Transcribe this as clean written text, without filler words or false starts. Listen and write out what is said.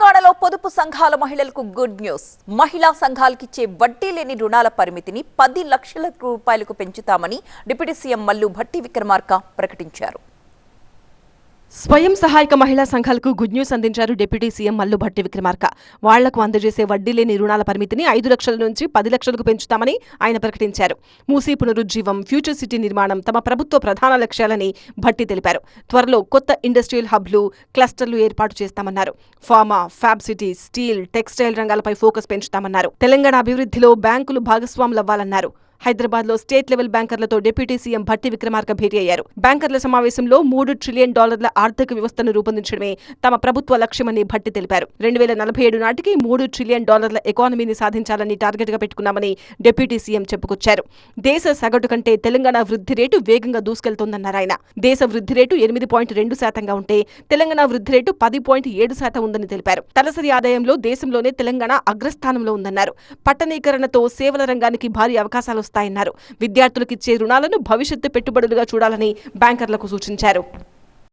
తెలంగాణలో పొదుపు సంఘాల మహిళలకు గుడ్ న్యూస్. మహిళా సంఘాలకిచ్చే వడ్డీ లేని రుణాల పరిమితిని 10 లక్షల రూపాయలకు పెంచుతామని డిప్యూటీ సీఎం మల్లు భట్టి విక్రమార్క ప్రకటించారు. స్వయం సహాయక మహిళా సంఘాలకు గుడ్ న్యూస్ అందించారు డిప్యూటీ సీఎం మల్లు భట్టి విక్రమార్క. వాళ్లకు అందజేసే వడ్డీ లేని రుణాల పరిమితిని 5 లక్షల నుంచి 10 లక్షలకు పెంచుతామని ఆయన ప్రకటించారు. మూసీ పునరుజ్జీవం, ఫ్యూచర్ సిటీ నిర్మాణం తమ ప్రభుత్వ ప్రధాన లక్ష్యాలని భట్టి తెలిపారు. త్వరలో కొత్త ఇండస్ట్రియల్ హబ్లు, క్లస్టర్లు ఏర్పాటు చేస్తామన్నారు. Pharma, fab city, steel, textile రంగాలపై ఫోకస్ పెంచుతామన్నారు. తెలంగాణ అభివృద్ధిలో బ్యాంకులు భాగస్వాములవ్వాలన్నారు. హైదరాబాద్ లో స్టేట్ లెవెల్ బ్యాంకర్లతో డిప్యూటీ సీఎం భట్టి విక్రమార్క భేటీ అయ్యారు. బ్యాంకర్ల సమావేశంలో $3 ట్రిలియన్ ఆర్థిక వ్యవస్థను రూపొందించడమే తమ ప్రభుత్వ లక్ష్యమని భట్టి తెలిపారు. 2047 నాటికి $3 ట్రిలియన్ ఎకానమీని సాధించాలని టార్గెట్ గా పెట్టుకున్నామని డిప్యూటీ సీఎం చెప్పుకొచ్చారు. దేశ సగటు కంటే తెలంగాణ వృద్ధి రేటు వేగంగా దూసుకెళ్తోందన్నారు ఆయన. దేశ వృద్ధి రేటు 8.2% ఉంటే తెలంగాణ వృద్ధి రేటు 10.7% ఉందని తెలిపారు. తలసరి ఆదాయంలో దేశంలోనే తెలంగాణ అగ్రస్థానంలో ఉందన్నారు. పట్టణీకరణతో సేవల రంగానికి భారీ అవకాశాలు వస్తాయన్నారు. విద్యార్థులకు ఇచ్చే రుణాలను భవిష్యత్తు పెట్టుబడులుగా చూడాలని బ్యాంకర్లకు సూచించారు.